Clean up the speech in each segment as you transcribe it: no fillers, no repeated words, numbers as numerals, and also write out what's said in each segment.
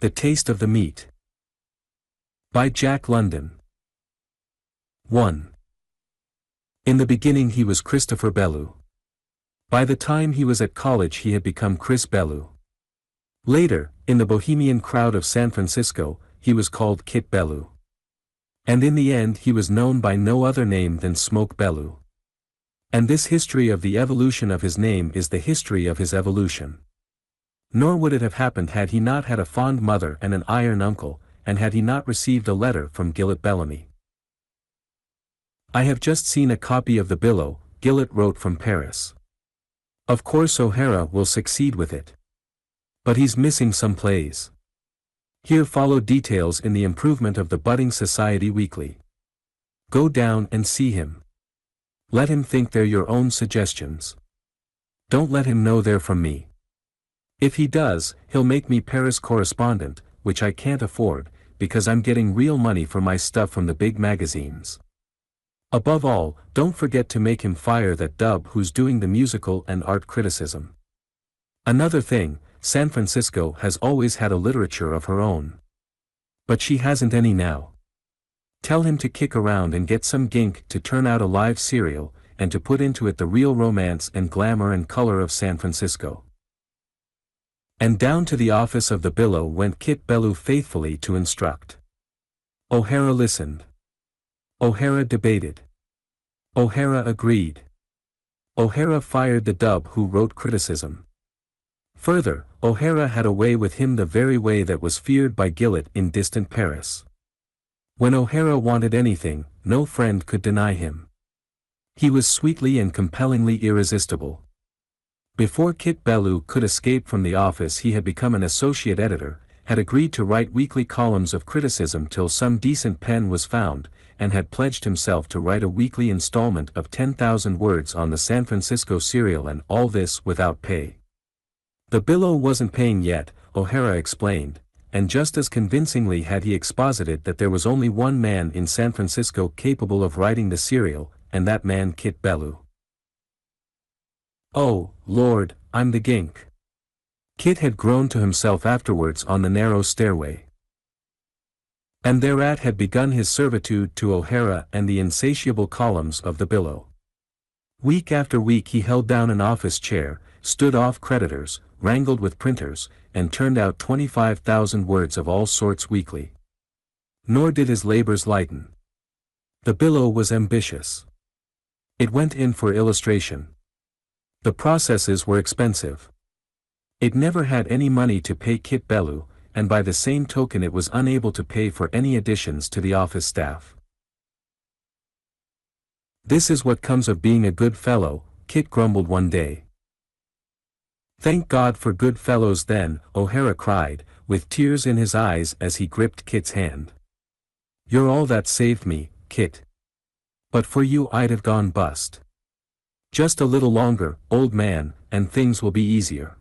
The Taste of the Meat. By Jack London. 1. In the beginning he was Christopher Bellew. By the time he was at college he had become Chris Bellew. Later, in the bohemian crowd of San Francisco, he was called Gillet Bellew. And in the end he was known by no other name than Smoke Bellew. And this history of the evolution of his name is the history of his evolution. Nor would it have happened had he not had a fond mother and an iron uncle, and had he not received a letter from Gillet Bellamy. I have just seen a copy of the Billow, Gillet wrote from Paris. Of course O'Hara will succeed with it. But he's missing some plays. Here follow details in the improvement of the budding Society Weekly. Go down and see him. Let him think they're your own suggestions. Don't let him know they're from me. If he does, he'll make me Paris correspondent, which I can't afford, because I'm getting real money for my stuff from the big magazines. Above all, don't forget to make him fire that dub who's doing the musical and art criticism. Another thing, San Francisco has always had a literature of her own. But she hasn't any now. Tell him to kick around and get some gink to turn out a live serial, and to put into it the real romance and glamour and color of San Francisco. And down to the office of the Billow went Gillet Bellew faithfully to instruct. O'Hara listened. O'Hara debated. O'Hara agreed. O'Hara fired the dub who wrote criticism. Further, O'Hara had a way with him the very way that was feared by Gillet in distant Paris. When O'Hara wanted anything, no friend could deny him. He was sweetly and compellingly irresistible. Before Gillet Bellew could escape from the office he had become an associate editor, had agreed to write weekly columns of criticism till some decent pen was found, and had pledged himself to write a weekly installment of 10,000 words on the San Francisco serial, and all this without pay. The Billow wasn't paying yet, O'Hara explained, and just as convincingly had he exposited that there was only one man in San Francisco capable of writing the serial, and that man Gillet Bellew. Oh, Lord, I'm the gink. Gillet had groaned to himself afterwards on the narrow stairway. And thereat had begun his servitude to O'Hara and the insatiable columns of the Billow. Week after week he held down an office chair, stood off creditors, wrangled with printers, and turned out 25,000 words of all sorts weekly. Nor did his labors lighten. The Billow was ambitious. It went in for illustration. The processes were expensive. It never had any money to pay Gillet Bellew, and by the same token it was unable to pay for any additions to the office staff. This is what comes of being a good fellow, Gillet grumbled one day. Thank God for good fellows then, O'Hara cried, with tears in his eyes as he gripped Gillet's hand. You're all that saved me, Gillet. But for you I'd have gone bust. Just a little longer, old man, and things will be easier.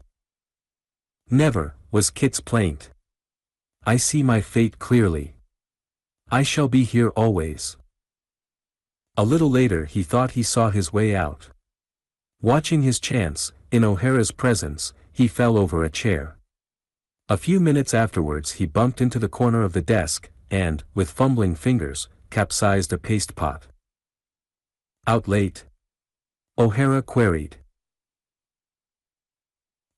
Never, was Gillet's plaint. I see my fate clearly. I shall be here always. A little later he thought he saw his way out. Watching his chance, in O'Hara's presence, he fell over a chair. A few minutes afterwards he bumped into the corner of the desk, and, with fumbling fingers, capsized a paste pot. Out late? O'Hara queried.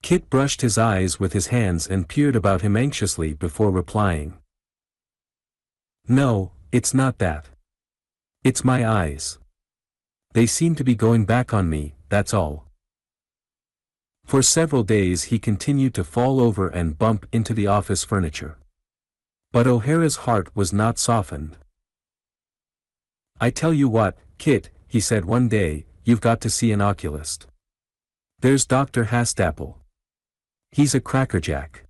Gillet brushed his eyes with his hands and peered about him anxiously before replying. No, it's not that. It's my eyes. They seem to be going back on me, that's all. For several days he continued to fall over and bump into the office furniture. But O'Hara's heart was not softened. I tell you what, Gillet, he said one day, you've got to see an oculist. There's Dr. Hastapple. He's a crackerjack.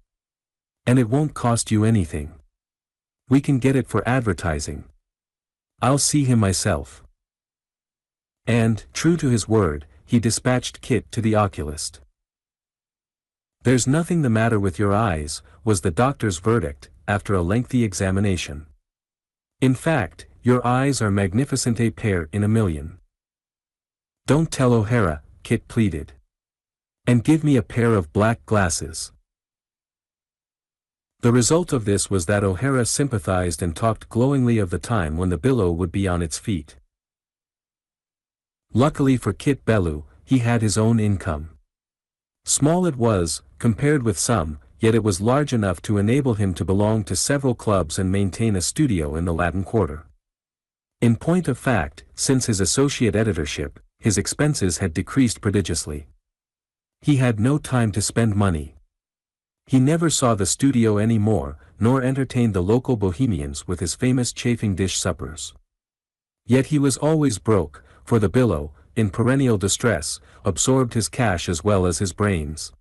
And it won't cost you anything. We can get it for advertising. I'll see him myself. And, true to his word, he dispatched Gillet to the oculist. There's nothing the matter with your eyes, was the doctor's verdict, after a lengthy examination. In fact, your eyes are magnificent, a pair in a million. Don't tell O'Hara, Gillet pleaded. And give me a pair of black glasses. The result of this was that O'Hara sympathized and talked glowingly of the time when the Billow would be on its feet. Luckily for Kit Bellew, he had his own income. Small it was, compared with some, yet it was large enough to enable him to belong to several clubs and maintain a studio in the Latin Quarter. In point of fact, since his associate editorship, his expenses had decreased prodigiously. He had no time to spend money. He never saw the studio any more, nor entertained the local bohemians with his famous chafing dish suppers. Yet he was always broke, for the Billow, in perennial distress, absorbed his cash as well as his brains.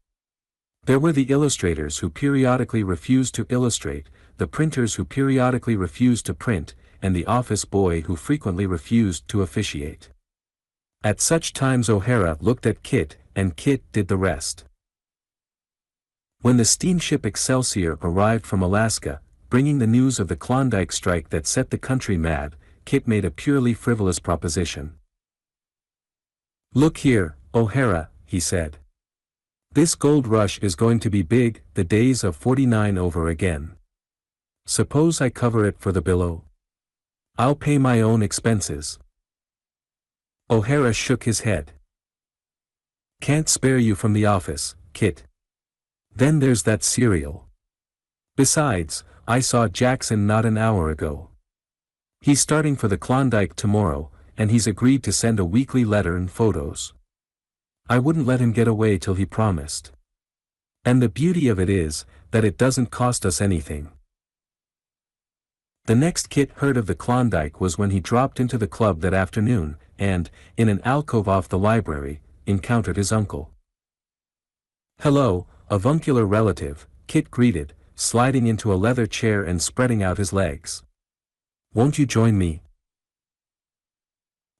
There were the illustrators who periodically refused to illustrate, the printers who periodically refused to print, and the office boy who frequently refused to officiate. At such times O'Hara looked at Kit, and Kit did the rest. When the steamship Excelsior arrived from Alaska, bringing the news of the Klondike strike that set the country mad, Kit made a purely frivolous proposition. "Look here, O'Hara," he said. "This gold rush is going to be big, the days of '49 over again. Suppose I cover it for the Billow? I'll pay my own expenses." O'Hara shook his head. "Can't spare you from the office, Kit. Then there's that serial. Besides, I saw Jackson not an hour ago. He's starting for the Klondike tomorrow, and he's agreed to send a weekly letter and photos. I wouldn't let him get away till he promised. And the beauty of it is, that it doesn't cost us anything." The next Kit heard of the Klondike was when he dropped into the club that afternoon, and, in an alcove off the library, encountered his uncle. "Hello, avuncular relative," Kit greeted, sliding into a leather chair and spreading out his legs. "Won't you join me?"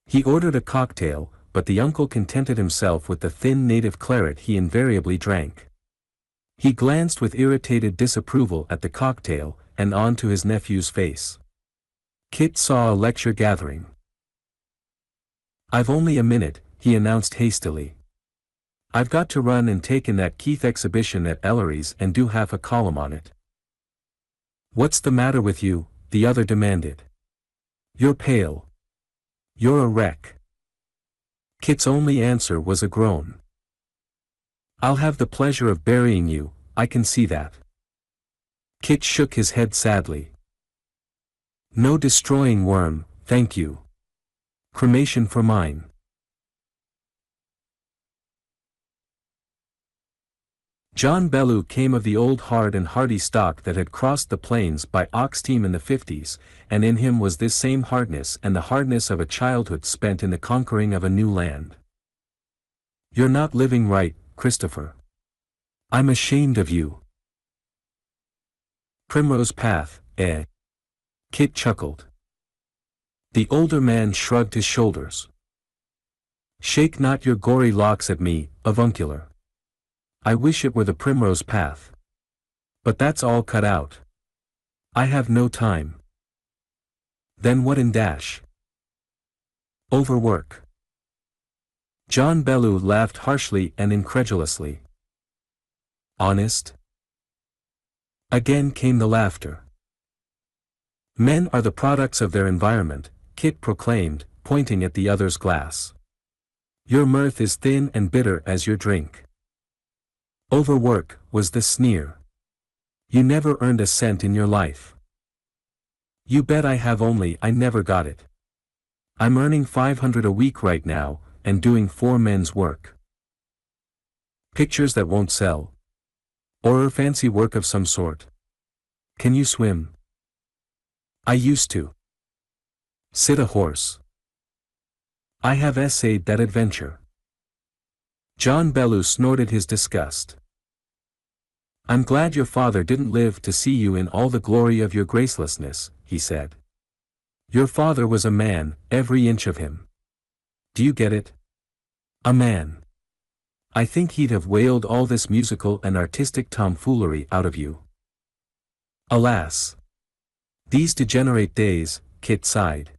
He ordered a cocktail, but the uncle contented himself with the thin native claret he invariably drank. He glanced with irritated disapproval at the cocktail, and on to his nephew's face. Kit saw a lecture gathering. "I've only a minute," he announced hastily. "I've got to run and take in that Keith exhibition at Ellery's and do half a column on it." "What's the matter with you?" the other demanded. "You're pale. You're a wreck." Kit's only answer was a groan. "I'll have the pleasure of burying you, I can see that." Kit shook his head sadly. "No destroying worm, thank you. Cremation for mine." John Bellew came of the old hard and hearty stock that had crossed the plains by ox team in the '50s, and in him was this same hardness and the hardness of a childhood spent in the conquering of a new land. "You're not living right, Christopher. I'm ashamed of you." "Primrose path, eh?" Kit chuckled. The older man shrugged his shoulders. "Shake not your gory locks at me, avuncular. I wish it were the primrose path. But that's all cut out. I have no time." "Then what in dash?" "Overwork." John Bellew laughed harshly and incredulously. "Honest?" Again came the laughter. "Men are the products of their environment," Kit proclaimed, pointing at the other's glass. "Your mirth is thin and bitter as your drink." "Overwork," was the sneer. "You never earned a cent in your life." "You bet I have, only I never got it. I'm earning $500 a week right now, and doing 4 men's work." "Pictures that won't sell? Or fancy work of some sort? Can you swim?" "I used to." "Sit a horse?" "I have essayed that adventure." John Bellew snorted his disgust. "I'm glad your father didn't live to see you in all the glory of your gracelessness," he said. "Your father was a man, every inch of him. Do you get it? A man. I think he'd have whaled all this musical and artistic tomfoolery out of you." "Alas! These degenerate days," Kit sighed.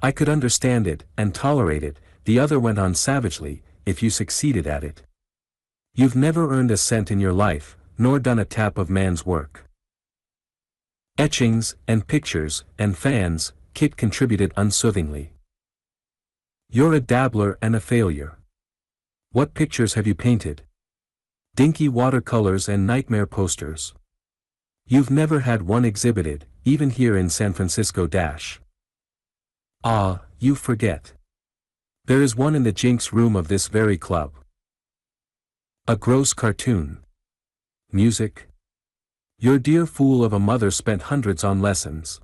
"I could understand it, and tolerate it," the other went on savagely, "if you succeeded at it. You've never earned a cent in your life, nor done a tap of man's work. Etchings, and pictures, and fans, Kit contributed unsoothingly. You're a dabbler and a failure. What pictures have you painted? Dinky watercolors and nightmare posters. You've never had one exhibited, even here in San Francisco. Ah, you forget. There is one in the Jinx room of this very club. A gross cartoon. Music? Your dear fool of a mother spent hundreds on lessons.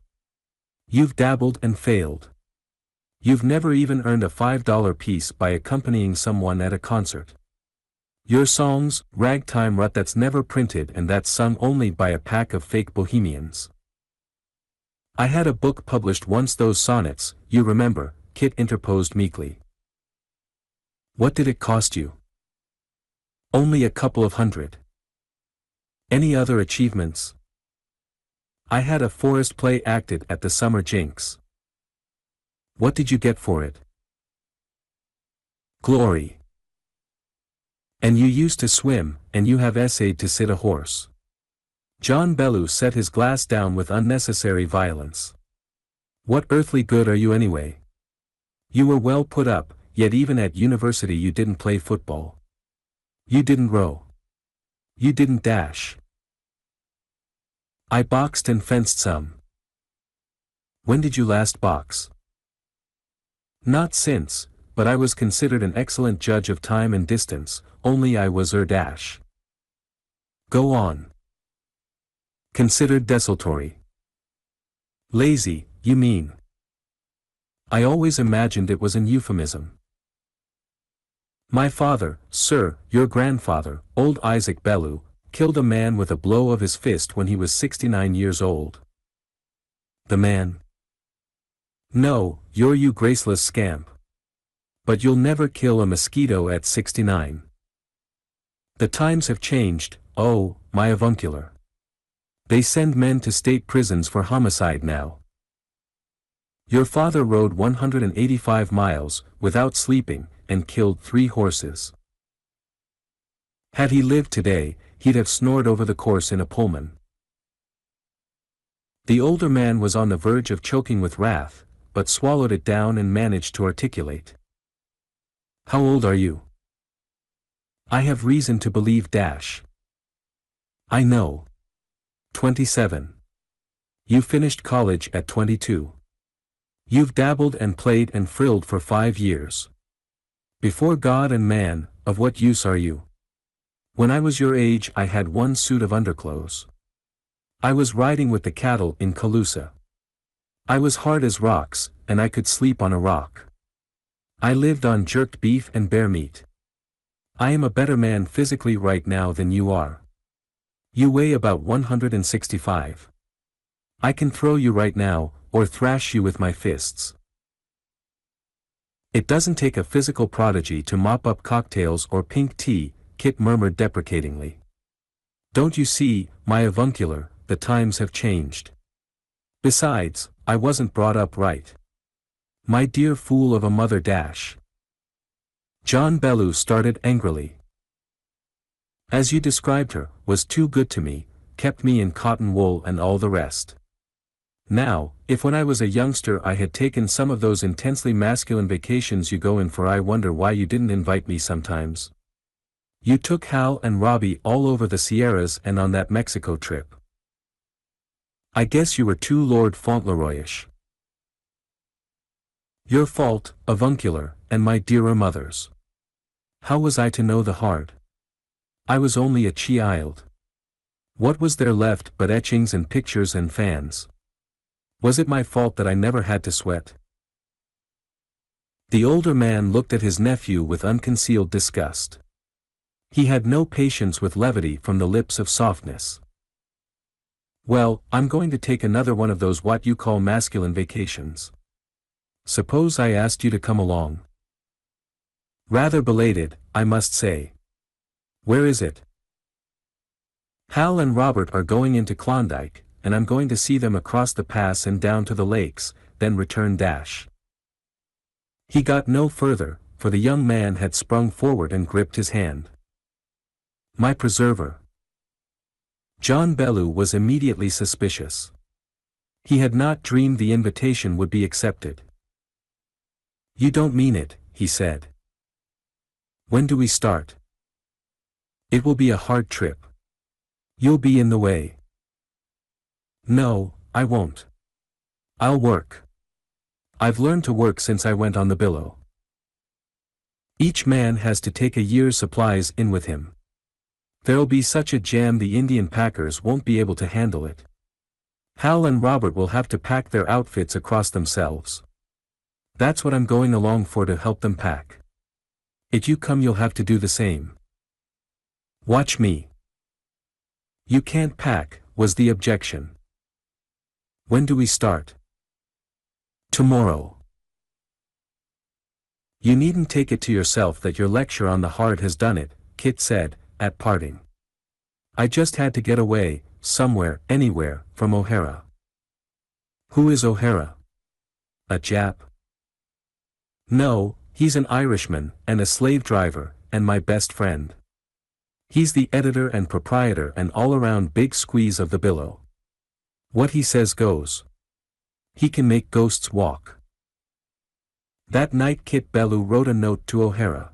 You've dabbled and failed. You've never even earned a $5 piece by accompanying someone at a concert. Your songs, ragtime rut that's never printed and that's sung only by a pack of fake bohemians. I had a book published once. Those sonnets, you remember, Kit interposed meekly. What did it cost you? Only a couple of $100. Any other achievements? I had a forest play acted at the Summer Jinx. What did you get for it? Glory. And you used to swim, and you have essayed to sit a horse. John Bellew set his glass down with unnecessary violence. What earthly good are you anyway? You were well put up, yet even at university you didn't play football. You didn't row. You didn't dash. I boxed and fenced some. When did you last box? Not since, but I was considered an excellent judge of time and distance, only I was dash. Go on. Considered desultory. Lazy, you mean? I always imagined it was an euphemism. My father, sir, your grandfather, old Isaac Bellew, killed a man with a blow of his fist when he was 69 years old. The man? No, you're you graceless scamp. But you'll never kill a mosquito at 69. The times have changed, oh, my avuncular. They send men to state prisons for homicide now. Your father rode 185 miles, without sleeping, and killed 3 horses. Had he lived today, he'd have snored over the course in a Pullman. The older man was on the verge of choking with wrath, but swallowed it down and managed to articulate. How old are you? I have reason to believe dash. I know. 27. You finished college at 22. You've dabbled and played and frilled for 5 years. Before God and man, of what use are you? When I was your age I had 1 suit of underclothes. I was riding with the cattle in Calusa. I was hard as rocks, and I could sleep on a rock. I lived on jerked beef and bear meat. I am a better man physically right now than you are. You weigh about 165. I can throw you right now, or thrash you with my fists. It doesn't take a physical prodigy to mop up cocktails or pink tea, Kit murmured deprecatingly. Don't you see, my avuncular, the times have changed. Besides, I wasn't brought up right. My dear fool of a mother dash. John Bellew started angrily. As you described her, was too good to me, kept me in cotton wool and all the rest. Now, if when I was a youngster I had taken some of those intensely masculine vacations you go in for, I wonder why you didn't invite me sometimes. You took Hal and Robbie all over the Sierras and on that Mexico trip. I guess you were too Lord Fauntleroyish. Your fault, avuncular, and my dearer mother's. How was I to know the heart? I was only a child. What was there left but etchings and pictures and fans? Was it my fault that I never had to sweat? The older man looked at his nephew with unconcealed disgust. He had no patience with levity from the lips of softness. Well, I'm going to take another one of those what you call masculine vacations. Suppose I asked you to come along? Rather belated, I must say. Where is it? Hal and Robert are going into Klondike, and I'm going to see them across the pass and down to the lakes, then return dash. He got no further, for the young man had sprung forward and gripped his hand. My preserver. John Bellew was immediately suspicious. He had not dreamed the invitation would be accepted. "You don't mean it," he said. "When do we start?" "It will be a hard trip. You'll be in the way." "No, I won't. I'll work. I've learned to work since I went on the Billow. Each man has to take a year's supplies in with him. There'll be such a jam the Indian packers won't be able to handle it. Hal and Robert will have to pack their outfits across themselves. That's what I'm going along for, to help them pack. If you come, you'll have to do the same." "Watch me." "You can't pack," was the objection. "When do we start?" "Tomorrow." "You needn't take it to yourself that your lecture on the heart has done it," Kit said, at parting. "I just had to get away, somewhere, anywhere, from O'Hara." "Who is O'Hara? A Jap?" "No, he's an Irishman, and a slave driver, and my best friend. He's the editor and proprietor and all-around big squeeze of the Billow. What he says goes. He can make ghosts walk." That night Kit Bellew wrote a note to O'Hara.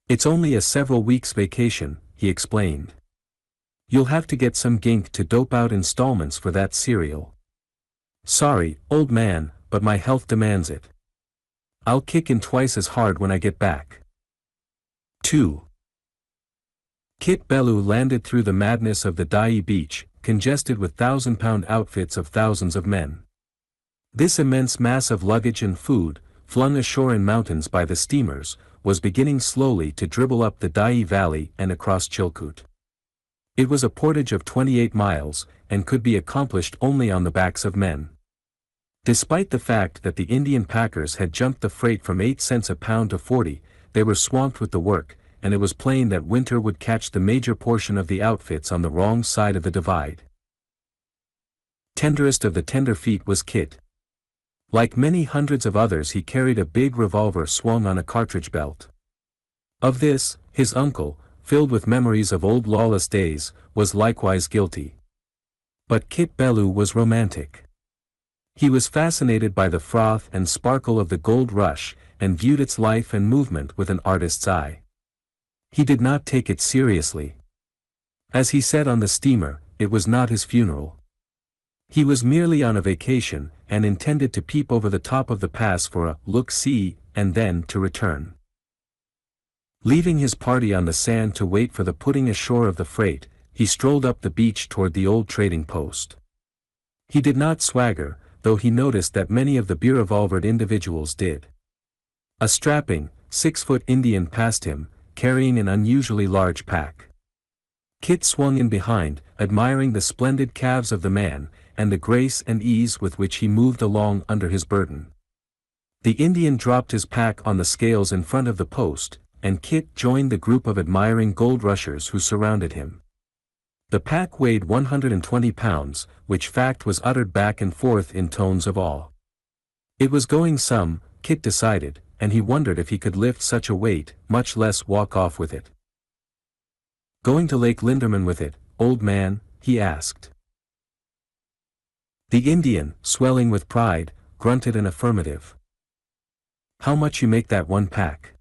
"It's only a several weeks vacation," he explained. "You'll have to get some gink to dope out installments for that serial. Sorry, old man, but my health demands it. I'll kick in twice as hard when I get back." 2. Kit Bellew landed through the madness of the Dyea beach, congested with 1,000-pound outfits of thousands of men. This immense mass of luggage and food, flung ashore in mountains by the steamers, was beginning slowly to dribble up the Dyea Valley and across Chilkoot. It was a portage of 28 miles, and could be accomplished only on the backs of men. Despite the fact that the Indian packers had jumped the freight from 8 cents a pound to 40, they were swamped with the work, and it was plain that winter would catch the major portion of the outfits on the wrong side of the divide. Tenderest of the tender feet was Kit. Like many hundreds of others, he carried a big revolver swung on a cartridge belt. Of this, his uncle, filled with memories of old lawless days, was likewise guilty. But Kit Bellew was romantic. He was fascinated by the froth and sparkle of the gold rush, and viewed its life and movement with an artist's eye. He did not take it seriously. As he said on the steamer, it was not his funeral. He was merely on a vacation, and intended to peep over the top of the pass for a look-see, and then to return. Leaving his party on the sand to wait for the putting ashore of the freight, he strolled up the beach toward the old trading post. He did not swagger, though he noticed that many of the beer-revolvered individuals did. A strapping, 6-foot Indian passed him, carrying an unusually large pack. Kit swung in behind, admiring the splendid calves of the man, and the grace and ease with which he moved along under his burden. The Indian dropped his pack on the scales in front of the post, and Kit joined the group of admiring gold rushers who surrounded him. The pack weighed 120 pounds, which fact was uttered back and forth in tones of awe. It was going some, Kit decided, and he wondered if he could lift such a weight, much less walk off with it. "Going to Lake Linderman with it, old man?" he asked. The Indian, swelling with pride, grunted an affirmative. "How much you make that one pack?"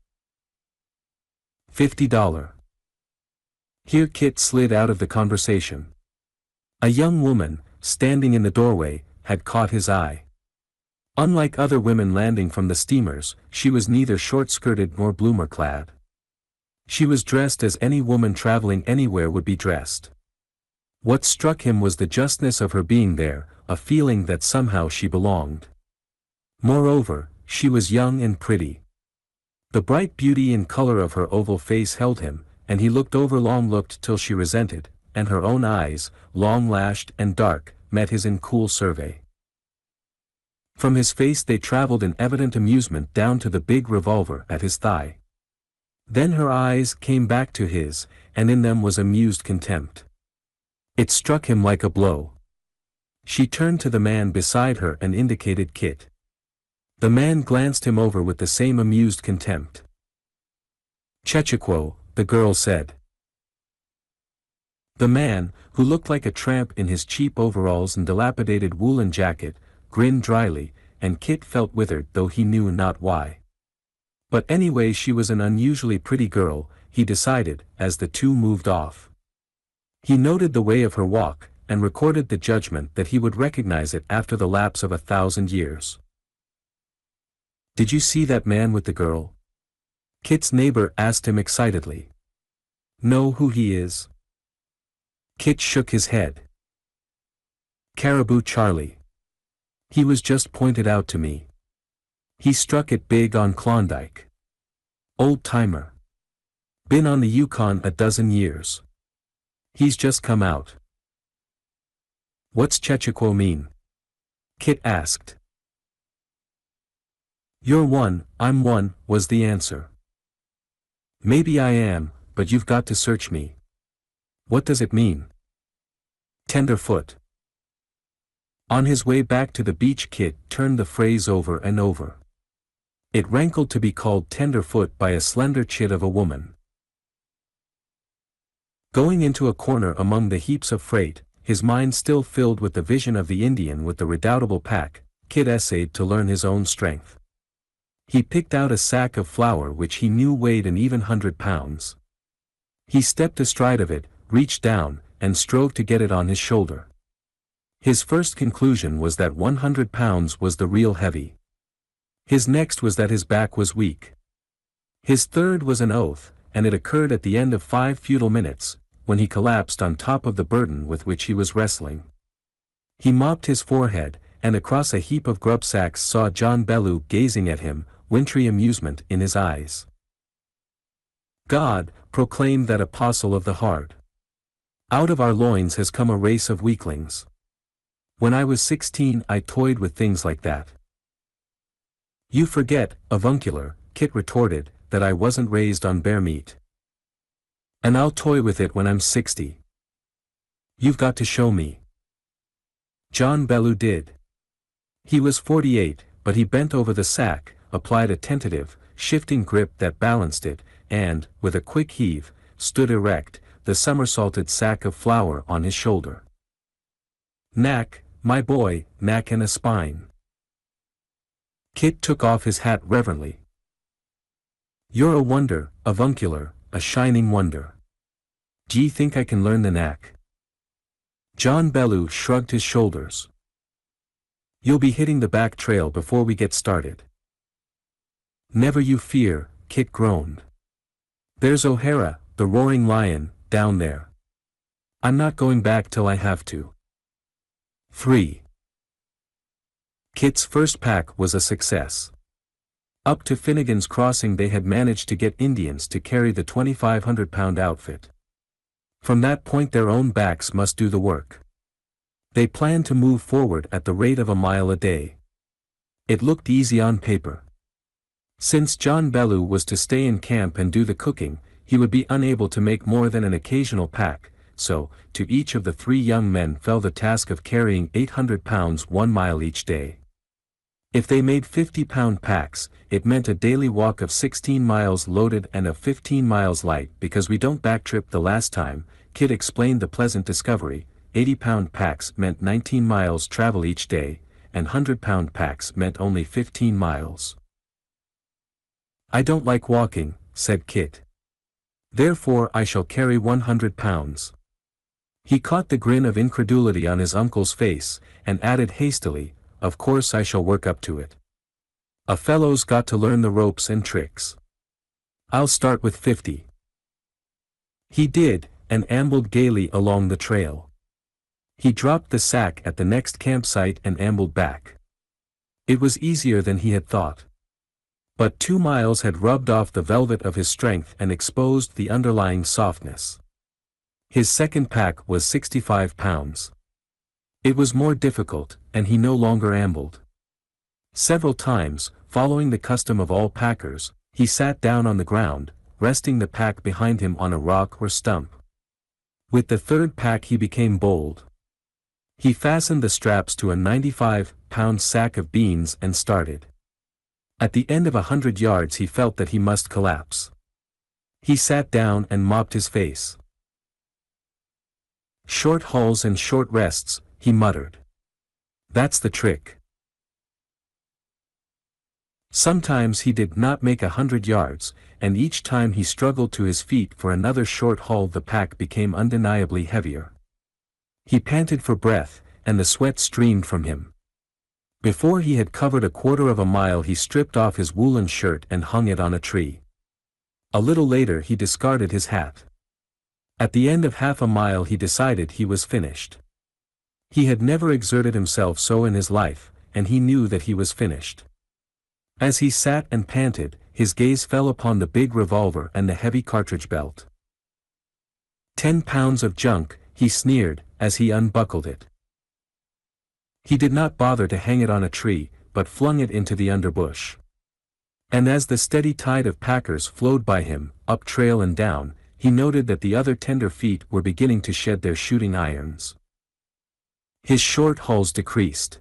$50. Here Kit slid out of the conversation. A young woman, standing in the doorway, had caught his eye. Unlike other women landing from the steamers, she was neither short-skirted nor bloomer-clad. She was dressed as any woman traveling anywhere would be dressed. What struck him was the justness of her being there, a feeling that somehow she belonged. Moreover, she was young and pretty. The bright beauty and color of her oval face held him, and he looked till she resented, and her own eyes, long-lashed and dark, met his in cool survey. From his face they traveled in evident amusement down to the big revolver at his thigh. Then her eyes came back to his, and in them was amused contempt. It struck him like a blow. She turned to the man beside her and indicated Kit. The man glanced him over with the same amused contempt. "Chechaquo," the girl said. The man, who looked like a tramp in his cheap overalls and dilapidated woolen jacket, grinned dryly, and Kit felt withered though he knew not why. But anyway, she was an unusually pretty girl, he decided, as the two moved off. He noted the way of her walk, and recorded the judgment that he would recognize it after the lapse of 1,000 years. "Did you see that man with the girl?" Kit's neighbor asked him excitedly. "Know who he is?" Kit shook his head. "Caribou Charlie. He was just pointed out to me. He struck it big on Klondike. Old timer. Been on the Yukon a dozen years. He's just come out." "What's Chechaquo mean?" Kit asked. "You're one, I'm one," was the answer. "Maybe I am, but you've got to search me." "What does it mean?" "Tenderfoot." On his way back to the beach, Kit turned the phrase over and over. It rankled to be called tenderfoot by a slender chit of a woman. Going into a corner among the heaps of freight, his mind still filled with the vision of the Indian with the redoubtable pack, Kit essayed to learn his own strength. He picked out a sack of flour which he knew weighed an even 100 pounds. He stepped astride of it, reached down, and strove to get it on his shoulder. His first conclusion was that 100 pounds was the real heavy. His next was that his back was weak. His third was an oath, and it occurred at the end of 5 futile minutes, when he collapsed on top of the burden with which he was wrestling. He mopped his forehead, and across a heap of grub sacks saw John Bellew gazing at him, wintry amusement in his eyes. "God," proclaimed that apostle of the hard. "Out of our loins has come a race of weaklings. When I was 16 I toyed with things like that." "You forget, avuncular," Kit retorted, "that I wasn't raised on bear meat. And I'll toy with it when I'm 60. You've got to show me." John Bellew did. He was 48, but he bent over the sack, applied a tentative, shifting grip that balanced it, and, with a quick heave, stood erect, the somersaulted sack of flour on his shoulder. "Knack, my boy, knack and a spine." Kit took off his hat reverently. "You're a wonder, avuncular, a shining wonder. D'ye think I can learn the knack?" John Bellew shrugged his shoulders. "You'll be hitting the back trail before we get started." "Never you fear," Kit groaned. "There's O'Hara, the roaring lion, down there. I'm not going back till I have to." 3. Kit's first pack was a success. Up to Finnegan's Crossing they had managed to get Indians to carry the 2,500-pound outfit. From that point their own backs must do the work. They planned to move forward at the rate of a mile a day. It looked easy on paper. Since John Bellew was to stay in camp and do the cooking, he would be unable to make more than an occasional pack, so, to each of the 3 young men fell the task of carrying 800 pounds 1 mile each day. If they made 50-pound packs, it meant a daily walk of 16 miles loaded and of 15 miles light. "Because we don't backtrip the last time," Kit explained the pleasant discovery. 80-pound packs meant 19 miles travel each day, and 100-pound packs meant only 15 miles. "I don't like walking," said Kit. "Therefore I shall carry 100 pounds. He caught the grin of incredulity on his uncle's face, and added hastily, "Of course I shall work up to it. A fellow's got to learn the ropes and tricks. I'll start with 50. He did, and ambled gaily along the trail. He dropped the sack at the next campsite and ambled back. It was easier than he had thought. But 2 miles had rubbed off the velvet of his strength and exposed the underlying softness. His second pack was 65 pounds. It was more difficult, and he no longer ambled. Several times, following the custom of all packers, he sat down on the ground, resting the pack behind him on a rock or stump. With the third pack he became bold. He fastened the straps to a 95-pound sack of beans and started. At the end of 100 yards he felt that he must collapse. He sat down and mopped his face. Short hauls and short rests, he muttered. That's the trick. Sometimes he did not make 100 yards, and each time he struggled to his feet for another short haul the pack became undeniably heavier. He panted for breath, and the sweat streamed from him. Before he had covered a quarter of a mile he stripped off his woolen shirt and hung it on a tree. A little later he discarded his hat. At the end of half a mile he decided he was finished. He had never exerted himself so in his life, and he knew that he was finished. As he sat and panted, his gaze fell upon the big revolver and the heavy cartridge belt. 10 pounds of junk, he sneered, as he unbuckled it. He did not bother to hang it on a tree, but flung it into the underbush. And as the steady tide of packers flowed by him, up trail and down, he noted that the other tender feet were beginning to shed their shooting irons. His short hauls decreased.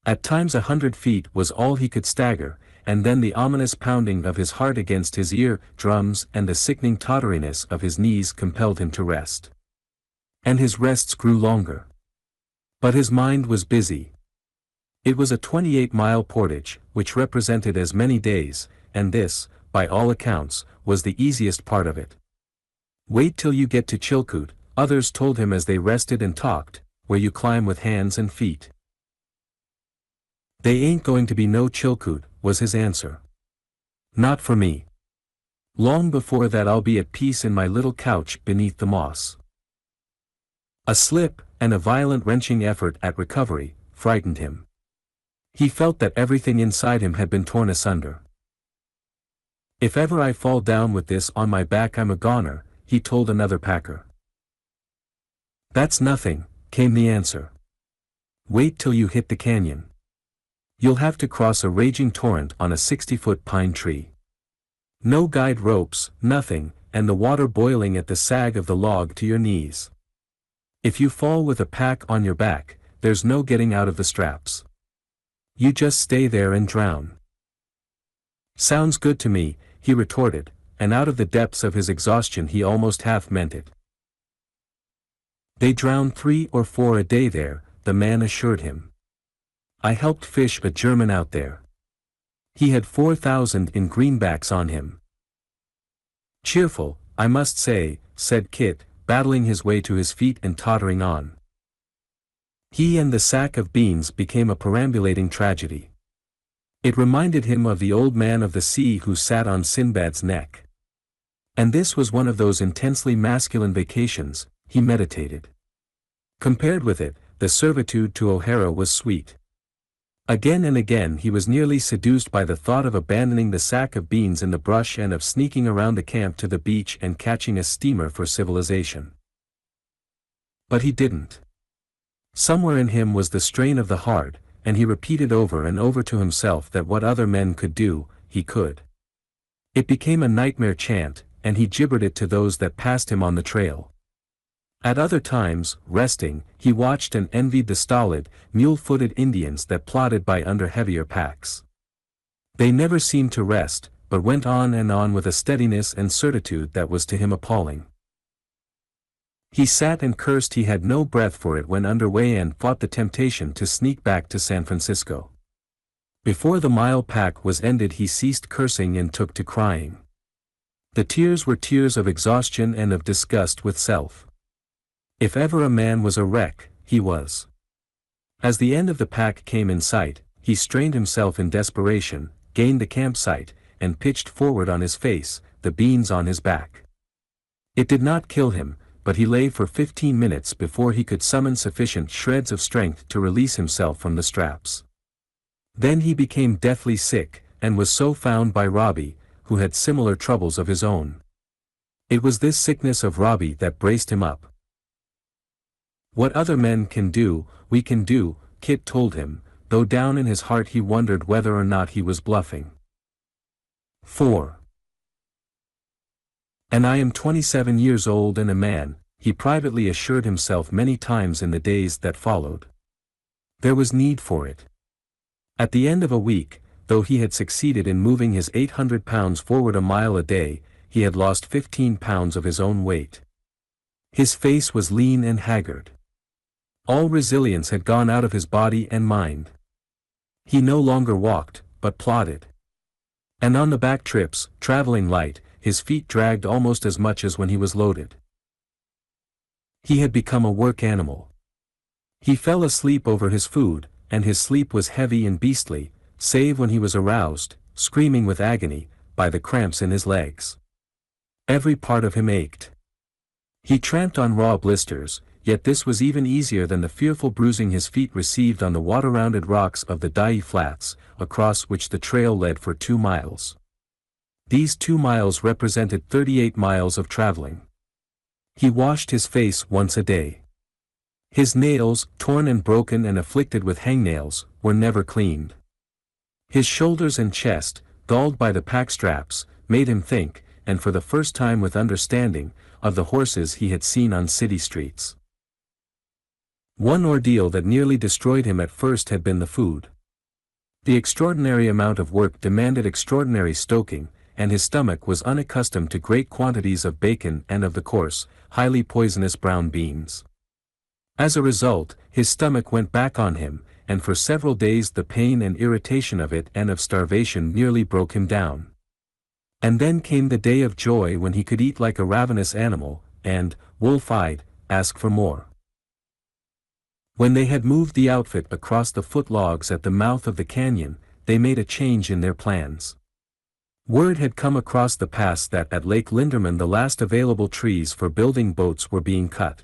At times 100 feet was all he could stagger, and then the ominous pounding of his heart against his ear drums and the sickening totteriness of his knees compelled him to rest. And his rests grew longer. But his mind was busy. It was a 28-mile portage, which represented as many days, and this, by all accounts, was the easiest part of it. Wait till you get to Chilkoot, others told him as they rested and talked, where you climb with hands and feet. They ain't going to be no Chilkoot, was his answer. Not for me. Long before that I'll be at peace in my little couch beneath the moss. A slip, and a violent wrenching effort at recovery, frightened him. He felt that everything inside him had been torn asunder. If ever I fall down with this on my back I'm a goner, he told another packer. That's nothing, came the answer. Wait till you hit the canyon. You'll have to cross a raging torrent on a 60-foot pine tree. No guide ropes, nothing, and the water boiling at the sag of the log to your knees. If you fall with a pack on your back, there's no getting out of the straps. You just stay there and drown. Sounds good to me, he retorted, and out of the depths of his exhaustion he almost half meant it. They drown 3 or 4 a day there, the man assured him. I helped fish a German out there. He had 4,000 in greenbacks on him. Cheerful, I must say, said Kit, battling his way to his feet and tottering on. He and the sack of beans became a perambulating tragedy. It reminded him of the old man of the sea who sat on Sinbad's neck. And this was one of those intensely masculine vacations, he meditated. Compared with it, the servitude to O'Hara was sweet. Again and again he was nearly seduced by the thought of abandoning the sack of beans in the brush and of sneaking around the camp to the beach and catching a steamer for civilization. But he didn't. Somewhere in him was the strain of the heart, and he repeated over and over to himself that what other men could do, he could. It became a nightmare chant, and he gibbered it to those that passed him on the trail. At other times, resting, he watched and envied the stolid, mule-footed Indians that plodded by under heavier packs. They never seemed to rest, but went on and on with a steadiness and certitude that was to him appalling. He sat and cursed he had no breath for it when underway and fought the temptation to sneak back to San Francisco. Before the mile pack was ended he ceased cursing and took to crying. The tears were tears of exhaustion and of disgust with self. If ever a man was a wreck, he was. As the end of the pack came in sight, he strained himself in desperation, gained the campsite, and pitched forward on his face, the beans on his back. It did not kill him, but he lay for 15 minutes before he could summon sufficient shreds of strength to release himself from the straps. Then he became deathly sick, and was so found by Robbie, who had similar troubles of his own. It was this sickness of Robbie that braced him up. What other men can do, we can do, Kit told him, though down in his heart he wondered whether or not he was bluffing. 4. And I am 27 years old and a man, he privately assured himself many times in the days that followed. There was need for it. At the end of a week, though he had succeeded in moving his 800 pounds forward a mile a day, he had lost 15 pounds of his own weight. His face was lean and haggard. All resilience had gone out of his body and mind. He no longer walked, but plodded. And on the back trips, traveling light, his feet dragged almost as much as when he was loaded. He had become a work animal. He fell asleep over his food, and his sleep was heavy and beastly, save when he was aroused, screaming with agony, by the cramps in his legs. Every part of him ached. He tramped on raw blisters, yet this was even easier than the fearful bruising his feet received on the water-rounded rocks of the Dyea Flats, across which the trail led for 2 miles. These 2 miles represented 38 miles of traveling. He washed his face once a day. His nails, torn and broken and afflicted with hangnails, were never cleaned. His shoulders and chest, dulled by the pack straps, made him think, and for the first time with understanding, of the horses he had seen on city streets. One ordeal that nearly destroyed him at first had been the food. The extraordinary amount of work demanded extraordinary stoking, and his stomach was unaccustomed to great quantities of bacon and of the coarse, highly poisonous brown beans. As a result, his stomach went back on him, and for several days the pain and irritation of it and of starvation nearly broke him down. And then came the day of joy when he could eat like a ravenous animal, and, wolf-eyed, ask for more. When they had moved the outfit across the footlogs at the mouth of the canyon, they made a change in their plans. Word had come across the pass that at Lake Linderman the last available trees for building boats were being cut.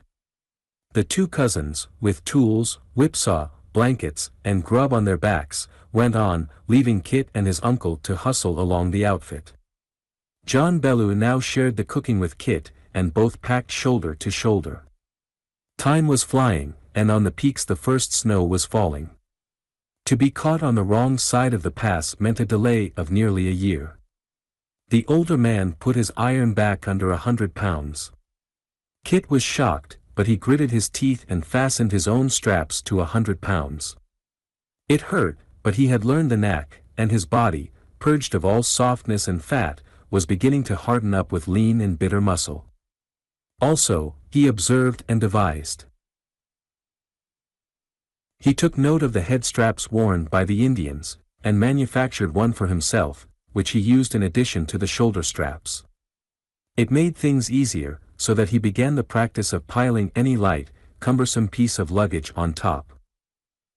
The 2 cousins, with tools, whipsaw, blankets, and grub on their backs, went on, leaving Kit and his uncle to hustle along the outfit. John Bellew now shared the cooking with Kit, and both packed shoulder to shoulder. Time was flying, and on the peaks the first snow was falling. To be caught on the wrong side of the pass meant a delay of nearly a year. The older man put his iron back under 100 pounds. Kit was shocked, but he gritted his teeth and fastened his own straps to 100 pounds. It hurt, but he had learned the knack, and his body, purged of all softness and fat, was beginning to harden up with lean and bitter muscle. Also, he observed and devised. He took note of the head straps worn by the Indians, and manufactured one for himself, which he used in addition to the shoulder straps. It made things easier, so that he began the practice of piling any light, cumbersome piece of luggage on top.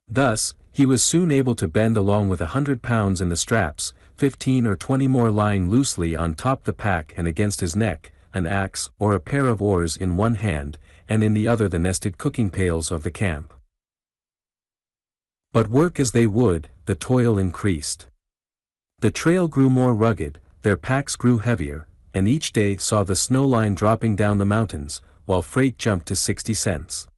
Thus, he was soon able to bend along with 100 pounds in the straps, 15 or 20 more lying loosely on top the pack and against his neck, an axe or a pair of oars in one hand, and in the other the nested cooking pails of the camp. But work as they would, the toil increased. The trail grew more rugged, their packs grew heavier, and each day saw the snow line dropping down the mountains, while freight jumped to 60 cents.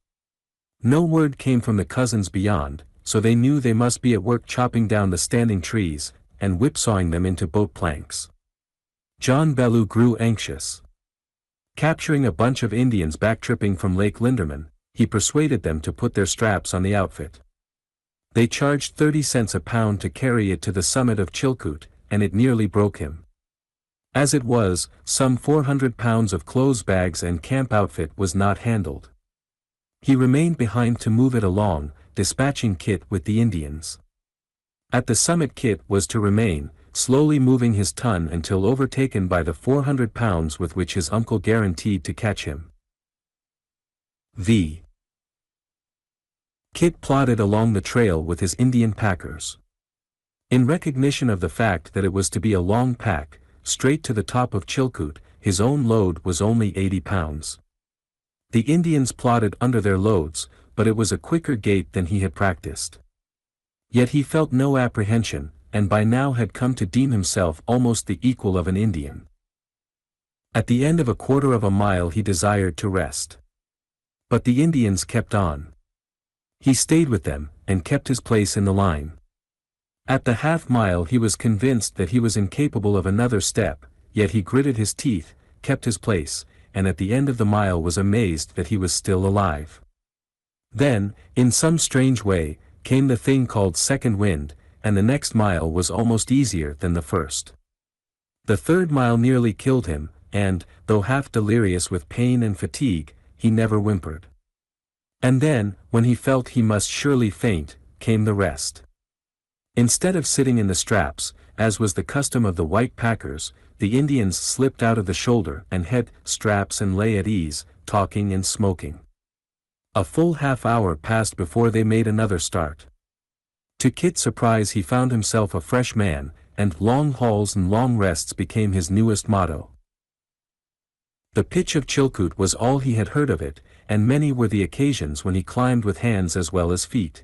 No word came from the cousins beyond, so they knew they must be at work chopping down the standing trees, and whipsawing them into boat planks. John Bellew grew anxious. Capturing a bunch of Indians back-tripping from Lake Linderman, he persuaded them to put their straps on the outfit. They charged 30 cents a pound to carry it to the summit of Chilkoot, and it nearly broke him. As it was, some 400 pounds of clothes bags and camp outfit was not handled. He remained behind to move it along, dispatching Kit with the Indians. At the summit Kit was to remain, slowly moving his ton until overtaken by the 400 pounds with which his uncle guaranteed to catch him. Kit plodded along the trail with his Indian packers. In recognition of the fact that it was to be a long pack, straight to the top of Chilkoot, his own load was only 80 pounds. The Indians plodded under their loads, but it was a quicker gait than he had practiced. Yet he felt no apprehension, and by now had come to deem himself almost the equal of an Indian. At the end of a quarter of a mile he desired to rest. But the Indians kept on. He stayed with them, and kept his place in the line. At the half-mile he was convinced that he was incapable of another step, yet he gritted his teeth, kept his place, and at the end of the mile was amazed that he was still alive. Then, in some strange way, came the thing called second wind, and the next mile was almost easier than the first. The third mile nearly killed him, and, though half delirious with pain and fatigue, he never whimpered. And then, when he felt he must surely faint, came the rest. Instead of sitting in the straps, as was the custom of the white packers, the Indians slipped out of the shoulder and head straps and lay at ease, talking and smoking. A full half-hour passed before they made another start. To Kit's surprise he found himself a fresh man, and long hauls and long rests became his newest motto. The pitch of Chilkoot was all he had heard of it, and many were the occasions when he climbed with hands as well as feet.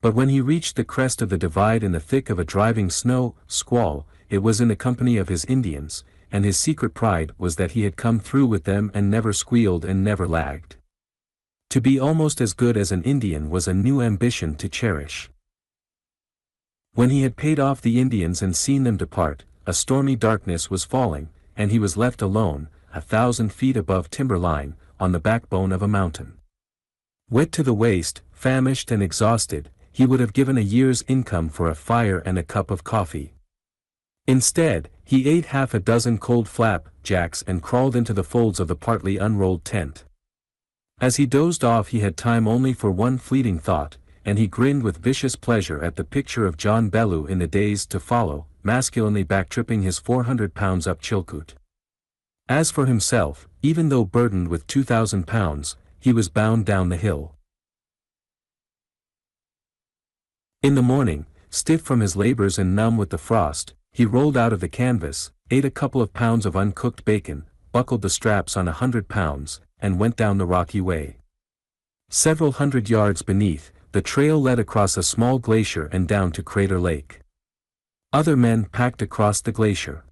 But when he reached the crest of the divide in the thick of a driving snow squall, it was in the company of his Indians, and his secret pride was that he had come through with them and never squealed and never lagged. To be almost as good as an Indian was a new ambition to cherish. When he had paid off the Indians and seen them depart, a stormy darkness was falling, and he was left alone, 1,000 feet above timberline, on the backbone of a mountain. Wet to the waist, famished and exhausted, he would have given a year's income for a fire and a cup of coffee. Instead, he ate half a dozen cold flap jacks and crawled into the folds of the partly unrolled tent. As he dozed off he had time only for one fleeting thought, and he grinned with vicious pleasure at the picture of John Bellew in the days to follow, masculinely backtripping his 400 pounds up Chilkoot. As for himself, even though burdened with 2,000 pounds, he was bound down the hill. In the morning, stiff from his labors and numb with the frost, he rolled out of the canvas, ate a couple of pounds of uncooked bacon, buckled the straps on 100 pounds, and went down the rocky way. Several hundred yards beneath, the trail led across a small glacier and down to Crater Lake. Other men packed across the glacier.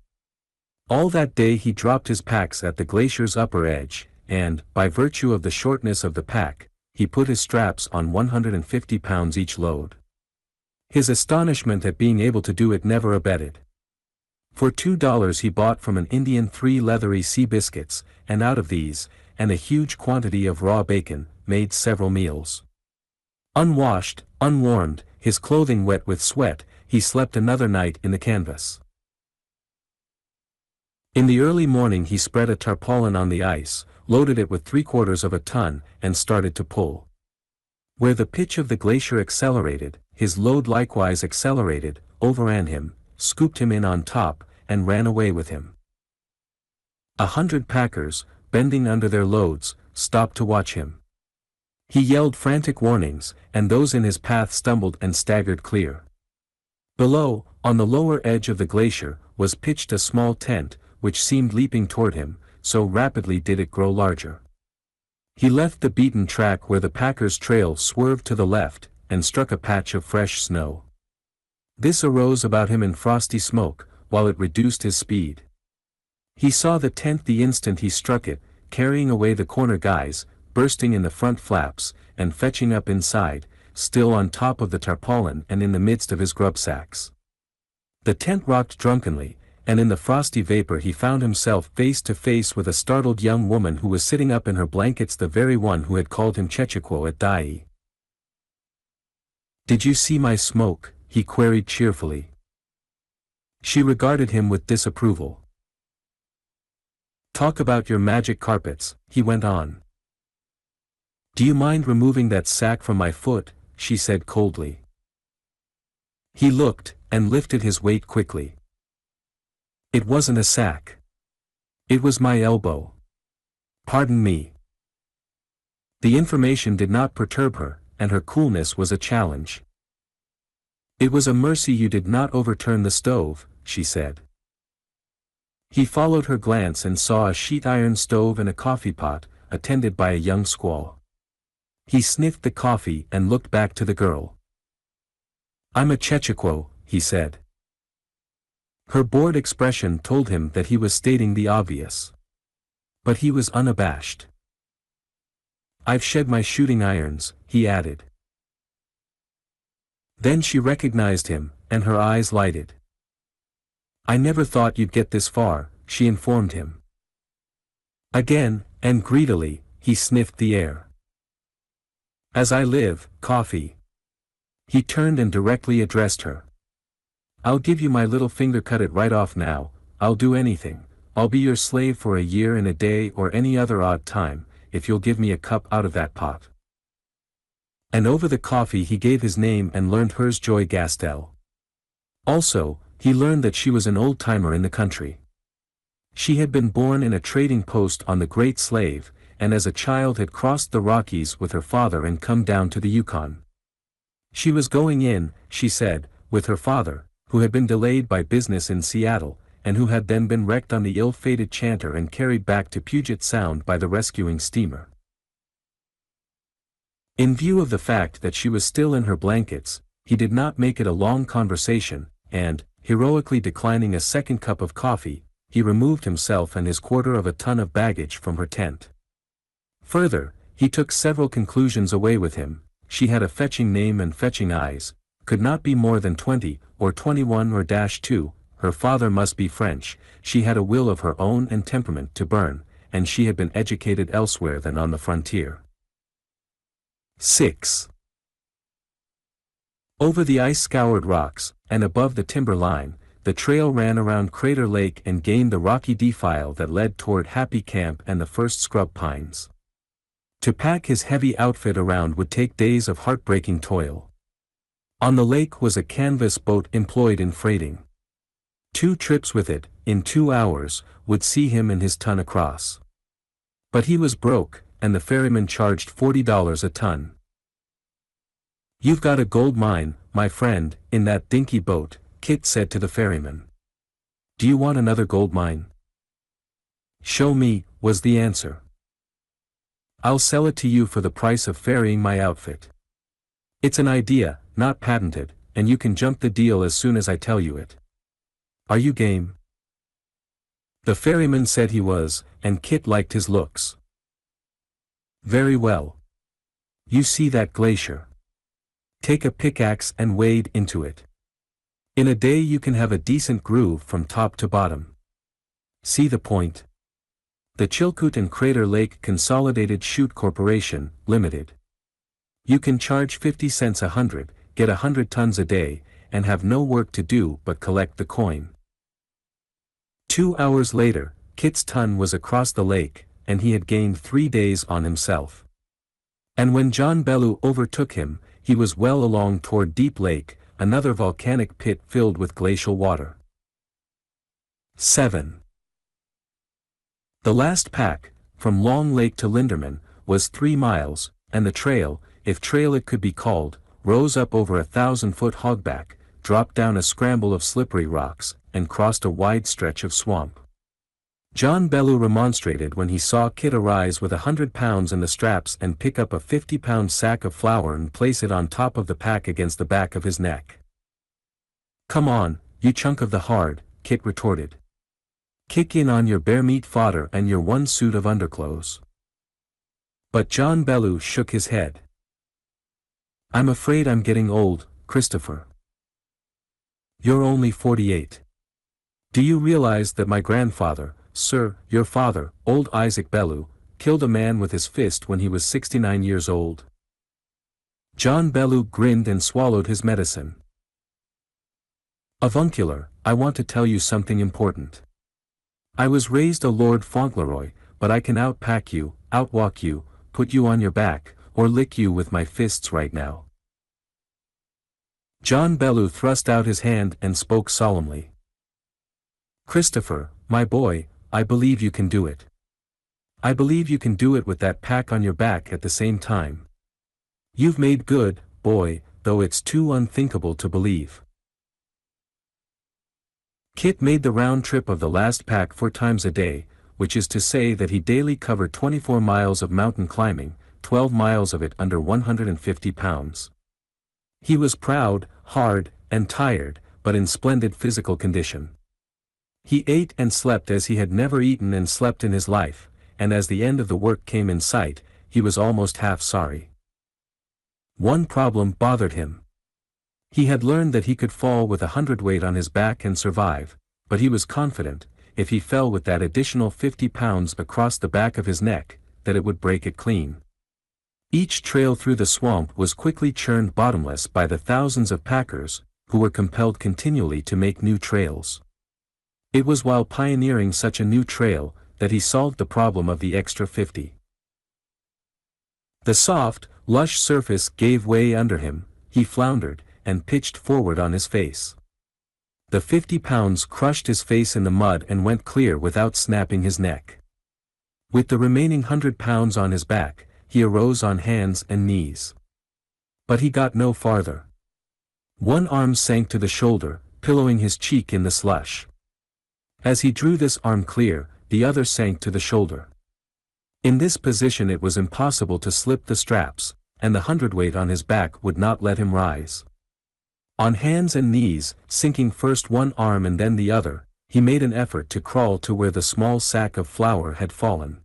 All that day he dropped his packs at the glacier's upper edge, and, by virtue of the shortness of the pack, he put his straps on 150 pounds each load. His astonishment at being able to do it never abated. For $2 he bought from an Indian 3 leathery sea biscuits, and out of these, and a huge quantity of raw bacon, made several meals. Unwashed, unwarmed, his clothing wet with sweat, he slept another night in the canvas. In the early morning he spread a tarpaulin on the ice, loaded it with 3/4 of a ton, and started to pull. Where the pitch of the glacier accelerated, his load likewise accelerated, overran him, scooped him in on top, and ran away with him. 100 packers, bending under their loads, stopped to watch him. He yelled frantic warnings, and those in his path stumbled and staggered clear. Below, on the lower edge of the glacier, was pitched a small tent, which seemed leaping toward him, so rapidly did it grow larger. He left the beaten track where the packer's trail swerved to the left, and struck a patch of fresh snow. This arose about him in frosty smoke, while it reduced his speed. He saw the tent the instant he struck it, carrying away the corner guys, bursting in the front flaps, and fetching up inside, still on top of the tarpaulin and in the midst of his grub sacks. The tent rocked drunkenly, and in the frosty vapor he found himself face to face with a startled young woman who was sitting up in her blankets, the very one who had called him Chechequo at Dai. "Did you see my smoke?" he queried cheerfully. She regarded him with disapproval. "Talk about your magic carpets," he went on. "Do you mind removing that sack from my foot?" she said coldly. He looked, and lifted his weight quickly. "It wasn't a sack. It was my elbow. Pardon me." The information did not perturb her, and her coolness was a challenge. "It was a mercy you did not overturn the stove," she said. He followed her glance and saw a sheet iron stove and a coffee pot, attended by a young squaw. He sniffed the coffee and looked back to the girl. "I'm a Chechequo," he said. Her bored expression told him that he was stating the obvious. But he was unabashed. "I've shed my shooting irons," he added. Then she recognized him, and her eyes lighted. "I never thought you'd get this far," she informed him. Again, and greedily, he sniffed the air. "As I live, coffee." He turned and directly addressed her. "I'll give you my little finger, cut it right off now. I'll do anything. I'll be your slave for a year and a day or any other odd time, if you'll give me a cup out of that pot." And over the coffee he gave his name and learned hers, Joy Gastel. Also, he learned that she was an old-timer in the country. She had been born in a trading post on the Great Slave, and as a child had crossed the Rockies with her father and come down to the Yukon. She was going in, she said, with her father, who had been delayed by business in Seattle, and who had then been wrecked on the ill-fated Chanter and carried back to Puget Sound by the rescuing steamer. In view of the fact that she was still in her blankets, he did not make it a long conversation, and, heroically declining a second cup of coffee, he removed himself and his quarter of a ton of baggage from her tent. Further, he took several conclusions away with him. She had a fetching name and fetching eyes, could not be more than 20, or 21 or -2, her father must be French, she had a will of her own and temperament to burn, and she had been educated elsewhere than on the frontier. 6. Over the ice-scoured rocks, and above the timber line, the trail ran around Crater Lake and gained the rocky defile that led toward Happy Camp and the first scrub pines. To pack his heavy outfit around would take days of heartbreaking toil. On the lake was a canvas boat employed in freighting. 2 trips with it, in 2 hours, would see him and his ton across. But he was broke, and the ferryman charged $40 a ton. "You've got a gold mine, my friend, in that dinky boat," Kit said to the ferryman. "Do you want another gold mine?" "Show me," was the answer. "I'll sell it to you for the price of ferrying my outfit. It's an idea, not patented, and you can jump the deal as soon as I tell you it. Are you game?" The ferryman said he was, and Kit liked his looks. "Very well. You see that glacier? Take a pickaxe and wade into it. In a day you can have a decent groove from top to bottom. See the point? The Chilkoot and Crater Lake Consolidated Chute Corporation, Limited. You can charge 50 cents a hundred, get 100 tons a day, and have no work to do but collect the coin." 2 hours later, Kit's ton was across the lake, and he had gained 3 days on himself. And when John Bellew overtook him, he was well along toward Deep Lake, another volcanic pit filled with glacial water. 7. The last pack, from Long Lake to Linderman, was 3 miles, and the trail, if trail it could be called, rose up over 1,000-foot hogback, dropped down a scramble of slippery rocks, and crossed a wide stretch of swamp. John Bellew remonstrated when he saw Kit arise with 100 pounds in the straps and pick up a 50-pound sack of flour and place it on top of the pack against the back of his neck. "Come on, you chunk of the hard," Kit retorted. "Kick in on your bare meat fodder and your 1 suit of underclothes." But John Bellew shook his head. "I'm afraid I'm getting old, Christopher. You're only 48. Do you realize that my grandfather, sir, your father, old Isaac Bellew, killed a man with his fist when he was 69 years old?" John Bellew grinned and swallowed his medicine. "Avuncular, I want to tell you something important. I was raised a Lord Fauntleroy, but I can outpack you, outwalk you, put you on your back, or lick you with my fists right now." John Bellew thrust out his hand and spoke solemnly. "Christopher, my boy, I believe you can do it. I believe you can do it with that pack on your back at the same time. You've made good, boy, though it's too unthinkable to believe." Kit made the round trip of the last pack 4 times a day, which is to say that he daily covered 24 miles of mountain climbing, 12 miles of it under 150 pounds. He was proud, hard, and tired, but in splendid physical condition. He ate and slept as he had never eaten and slept in his life, and as the end of the work came in sight, he was almost half sorry. One problem bothered him. He had learned that he could fall with 100 weight on his back and survive, but he was confident, if he fell with that additional 50 pounds across the back of his neck, that it would break it clean. Each trail through the swamp was quickly churned bottomless by the thousands of packers, who were compelled continually to make new trails. It was while pioneering such a new trail, that he solved the problem of the extra 50. The soft, lush surface gave way under him, he floundered, and pitched forward on his face. The 50 pounds crushed his face in the mud and went clear without snapping his neck. With the remaining 100 pounds on his back, he arose on hands and knees. But he got no farther. One arm sank to the shoulder, pillowing his cheek in the slush. As he drew this arm clear, the other sank to the shoulder. In this position it was impossible to slip the straps, and the hundredweight on his back would not let him rise. On hands and knees, sinking first one arm and then the other, he made an effort to crawl to where the small sack of flour had fallen.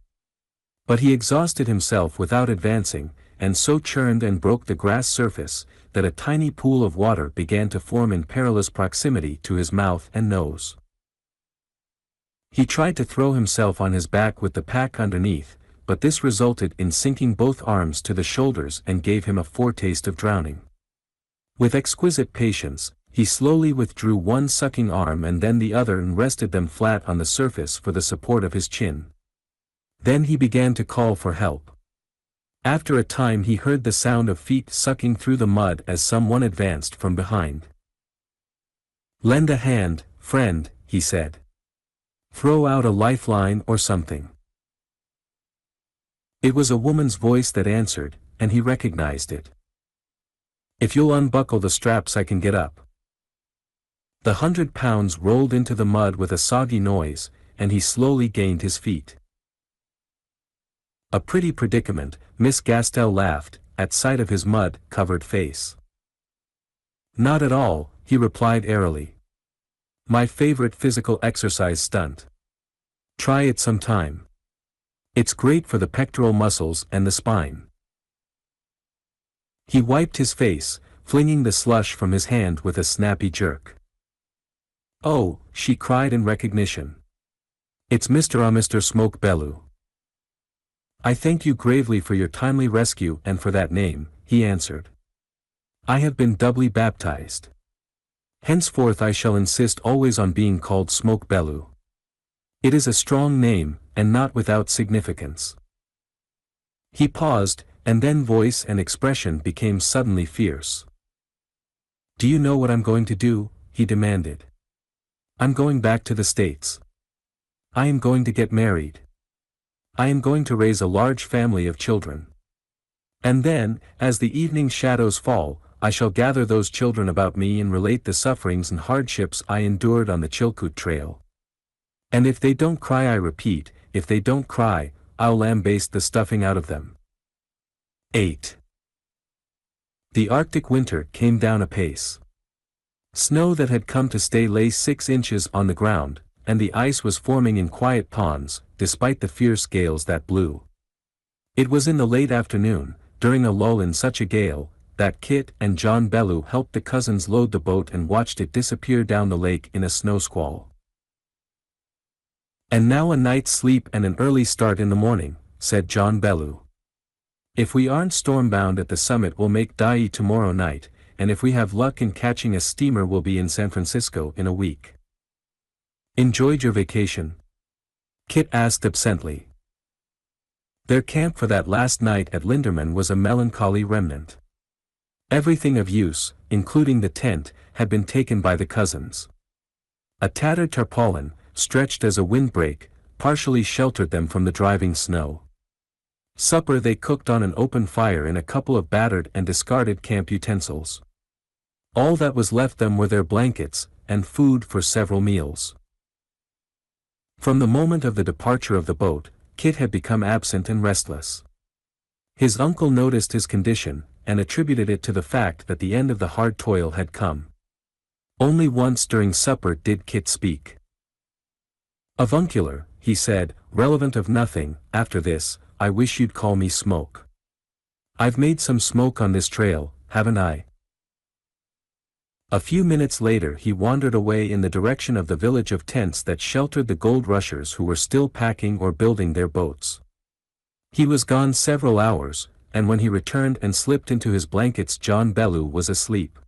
But he exhausted himself without advancing, and so churned and broke the grass surface, that a tiny pool of water began to form in perilous proximity to his mouth and nose. He tried to throw himself on his back with the pack underneath, but this resulted in sinking both arms to the shoulders and gave him a foretaste of drowning. With exquisite patience, he slowly withdrew one sucking arm and then the other and rested them flat on the surface for the support of his chin. Then he began to call for help. After a time he heard the sound of feet sucking through the mud as someone advanced from behind. "Lend a hand, friend," he said. "Throw out a lifeline or something." It was a woman's voice that answered, and he recognized it. "If you'll unbuckle the straps I can get up." The 100 pounds rolled into the mud with a soggy noise, and he slowly gained his feet. "A pretty predicament," Miss Gastel laughed, at sight of his mud-covered face. "Not at all," he replied airily. "My favorite physical exercise stunt. Try it sometime. It's great for the pectoral muscles and the spine." He wiped his face, flinging the slush from his hand with a snappy jerk. "Oh," she cried in recognition. "It's Mr. Smoke Bellew." "I thank you gravely for your timely rescue and for that name," he answered. "I have been doubly baptized. Henceforth I shall insist always on being called Smoke Bellew. It is a strong name, and not without significance." He paused, and then voice and expression became suddenly fierce. "Do you know what I'm going to do?" he demanded. "I'm going back to the States. I am going to get married. I am going to raise a large family of children. And then, as the evening shadows fall, I shall gather those children about me and relate the sufferings and hardships I endured on the Chilkoot Trail. And if they don't cry, I repeat, if they don't cry, I'll lambaste the stuffing out of them." 8. The Arctic winter came down apace. Snow that had come to stay lay 6 inches on the ground, and the ice was forming in quiet ponds, despite the fierce gales that blew. It was in the late afternoon, during a lull in such a gale, that Kit and John Bellew helped the cousins load the boat and watched it disappear down the lake in a snow squall. "And now a night's sleep and an early start in the morning," said John Bellew. "If we aren't stormbound at the summit we'll make Dyea tomorrow night, and if we have luck in catching a steamer we'll be in San Francisco in a week." "Enjoyed your vacation?" Kit asked absently. Their camp for that last night at Linderman was a melancholy remnant. Everything of use, including the tent, had been taken by the cousins. A tattered tarpaulin, stretched as a windbreak, partially sheltered them from the driving snow. Supper they cooked on an open fire in a couple of battered and discarded camp utensils. All that was left them were their blankets, and food for several meals. From the moment of the departure of the boat, Kit had become absent and restless. His uncle noticed his condition, and attributed it to the fact that the end of the hard toil had come. Only once during supper did Kit speak. "Avuncular," he said, "relevant of nothing, after this, I wish you'd call me Smoke. I've made some smoke on this trail, haven't I?" A few minutes later he wandered away in the direction of the village of tents that sheltered the gold rushers who were still packing or building their boats. He was gone several hours, and when he returned and slipped into his blankets John Bellew was asleep.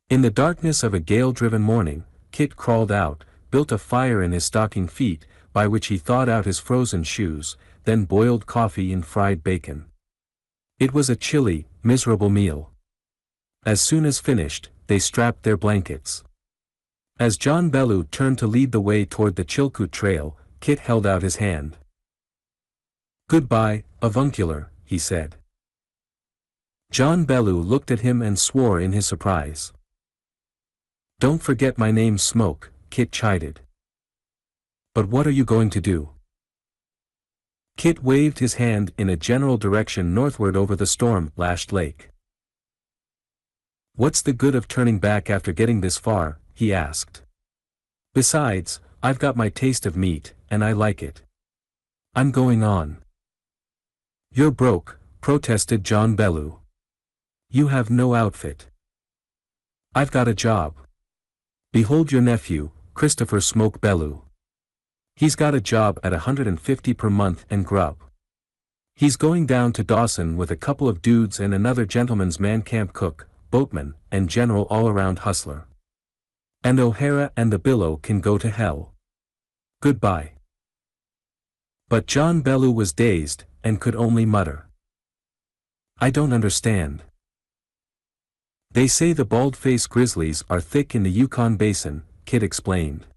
In the darkness of a gale-driven morning, Kit crawled out, built a fire in his stocking feet, by which he thawed out his frozen shoes, then boiled coffee and fried bacon. It was a chilly, miserable meal. As soon as finished, they strapped their blankets. As John Bellew turned to lead the way toward the Chilkoot Trail, Kit held out his hand. "Goodbye, avuncular," he said. John Bellew looked at him and swore in his surprise. "Don't forget my name's Smoke," Kit chided. "But what are you going to do?" Kit waved his hand in a general direction northward over the storm-lashed lake. "What's the good of turning back after getting this far?" he asked. "Besides, I've got my taste of meat, and I like it. I'm going on." "You're broke," protested John Bellew. "You have no outfit." "I've got a job. Behold your nephew, Christopher Smoke Bellew. He's got a job at $150 per month and grub. He's going down to Dawson with a couple of dudes and another gentleman's man camp cook, boatman, and general all-around hustler. And O'Hara and the Billow can go to hell. Goodbye." But John Bellew was dazed, and could only mutter, "I don't understand." "They say the bald-faced grizzlies are thick in the Yukon Basin," Kit explained.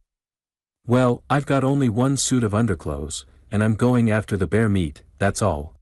"Well, I've got only one suit of underclothes, and I'm going after the bear meat, that's all."